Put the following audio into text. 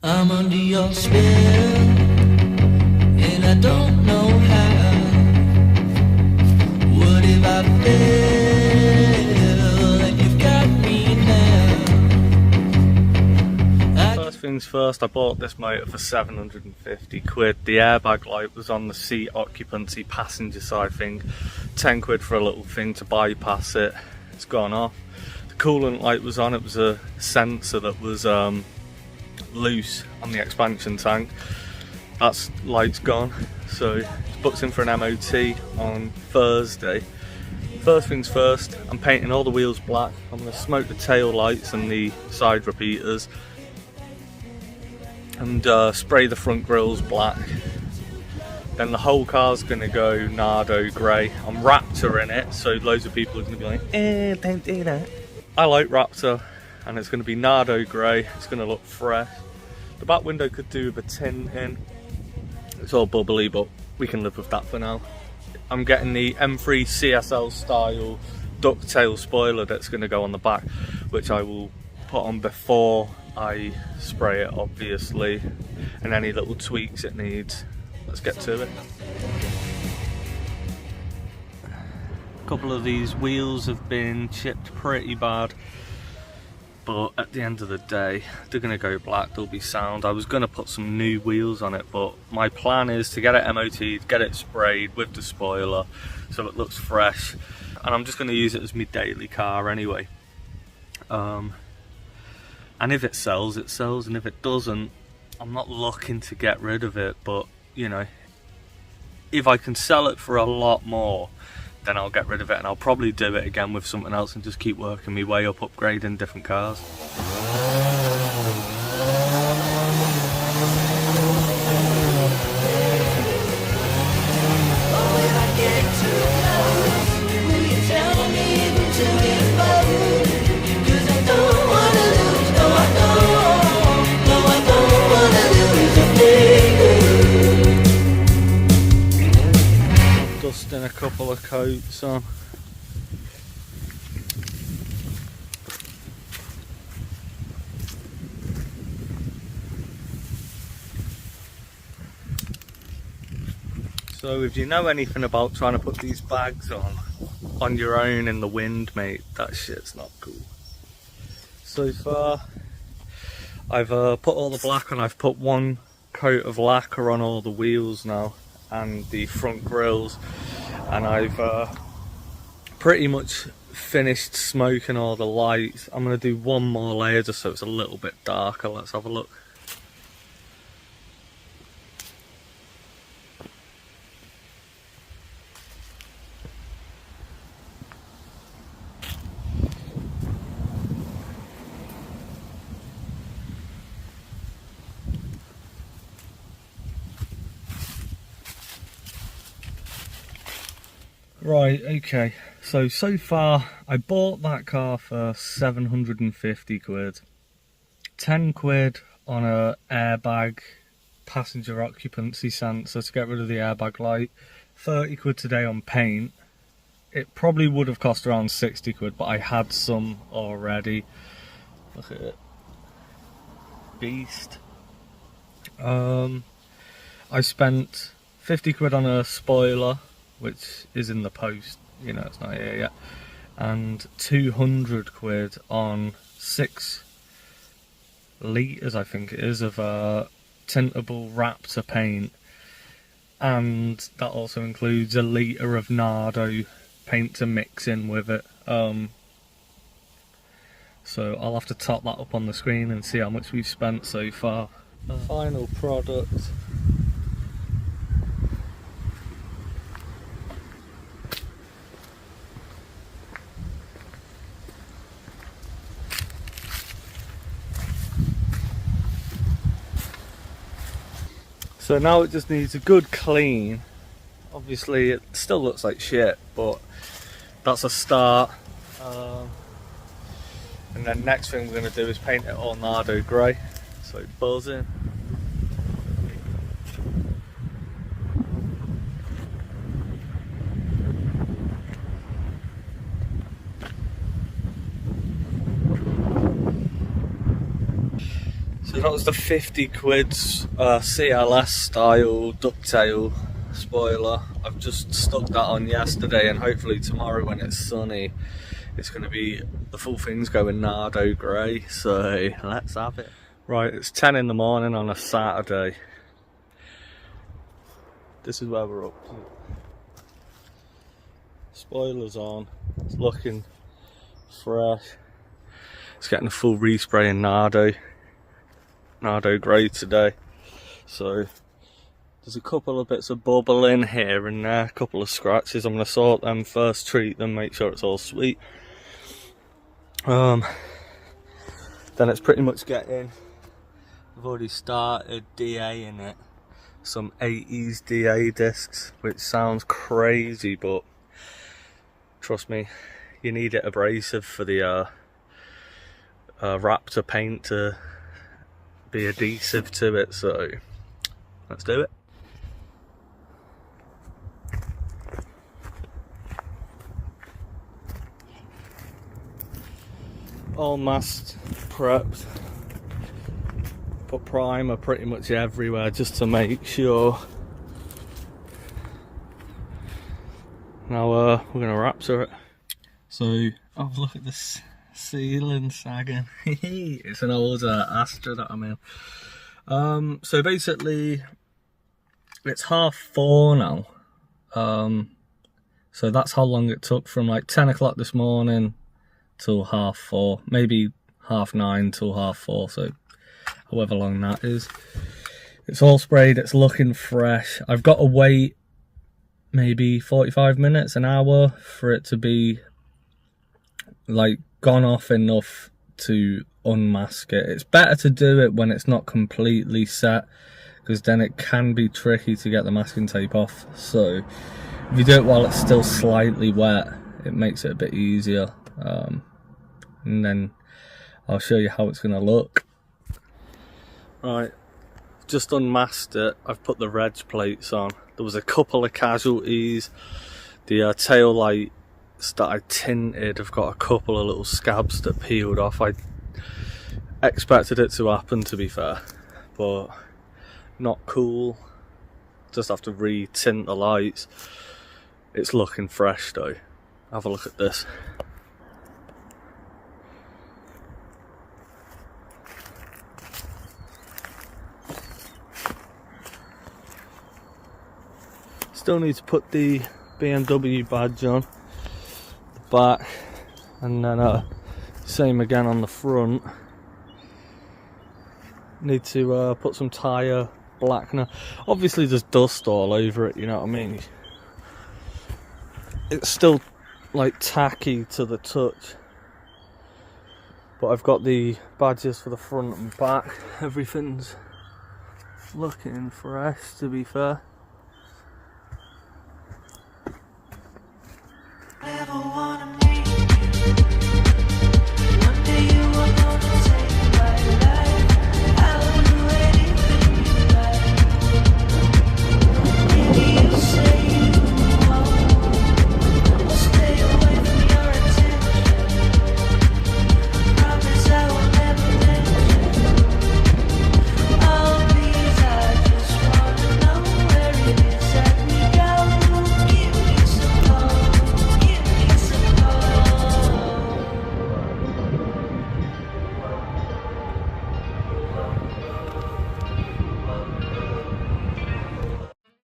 I'm under your spell, and I don't know how. What if I fail, and you've got me now? First things first, I bought this motor for 750 quid. The airbag light was on the seat occupancy passenger side thing. 10 quid for a little thing to bypass it. It's gone off. The coolant light was on. It was a sensor that was loose on the expansion tank. That's light's gone, so it's booked in for an MOT on Thursday. First things first, I'm painting all the wheels black. I'm going to smoke the tail lights and the side repeaters and spray the front grills black. Then the whole car's going to go Nardo grey. I'm Raptor in it, so loads of people are going to be like, don't do that. I like Raptor, and it's going to be Nardo grey. It's going to look fresh. The back window could do with a tint in. It's all bubbly, but we can live with that for now. I'm getting the M3 CSL style ducktail spoiler that's going to go on the back, which I will put on before I spray it, obviously, and any little tweaks it needs. Let's get to it. A couple of these wheels have been chipped pretty bad, but at the end of the day, they're going to go black, they'll be sound. I was going to put some new wheels on it, but my plan is to get it MOT'd, get it sprayed with the spoiler so it looks fresh, and I'm just going to use it as my daily car anyway. And if it sells, it sells, and if it doesn't, I'm not looking to get rid of it, but you know, if I can sell it for a lot more, then I'll get rid of it, and I'll probably do it again with something else and just keep working my way up, upgrading different cars. Dusting a couple of coats on. So if you know anything about trying to put these bags on your own in the wind, mate, that shit's not cool. So far I've put all the black on. I've put one coat of lacquer on all the wheels now and the front grills, and I've pretty much finished smoking all the lights. I'm going to do one more layer just so it's a little bit darker. Let's have a look. Right, okay, so far I bought that car for 750 quid. 10 quid on a airbag passenger occupancy sensor to get rid of the airbag light. 30 quid today on paint. It probably would have cost around 60 quid, but I had some already. Look at it. Beast. I spent 50 quid on a spoiler, which is in the post, you know, it's not here yet, and 200 quid on 6 litres, I think it is, of tintable Raptor paint, and that also includes a litre of Nardo paint to mix in with it. So I'll have to top that up on the screen and see how much we've spent so far. The final product. So now it just needs a good clean. Obviously it still looks like shit, but that's a start. And then next thing we're going to do is paint it all Nardo grey. So buzzing. that was the 50 quid CLS style ducktail spoiler. I've just stuck that on yesterday, and hopefully tomorrow when it's sunny, it's going to be, the full thing's going Nardo grey, so let's have it. Right, it's 10 in the morning on a Saturday. This is where we're up to. Spoiler's on, it's looking fresh. It's getting a full respray in Nardo grey today. So there's a couple of bits of bubbling here and there, a couple of scratches. I'm going to sort them first, treat them, make sure it's all sweet. Then it's pretty much getting, I've already started DA in it, some 80s DA discs, which sounds crazy, but trust me, you need it abrasive for the Raptor paint to be adhesive to it, so let's do it. All masked, prepped, put primer pretty much everywhere just to make sure. Now we're going to Raptor it. So, oh look at this ceiling sagging. It's an old Astra that I'm in. So basically, it's 4:30 now. So that's how long it took from like 10 o'clock this morning till 4:30, maybe 9:30 till 4:30, so however long that is. It's all sprayed, it's looking fresh. I've got to wait maybe 45 minutes, an hour for it to be like gone off enough to unmask it. It's better to do it when it's not completely set, because then it can be tricky to get the masking tape off. So if you do it while it's still slightly wet, it makes it a bit easier. And then I'll show you how it's going to look. Right, just unmasked it. I've put the reg plates on. There was a couple of casualties. The tail lights that I tinted have got a couple of little scabs that peeled off. I expected it to happen, to be fair, but not cool. Just have to re-tint the lights. It's looking fresh though. Have a look at this. Still need to put the BMW badge on the back, and then same again on the front. Need to put some tyre blackener. Obviously there's dust all over it, you know what I mean? It's still like tacky to the touch, but I've got the badges for the front and back. Everything's looking fresh, to be fair.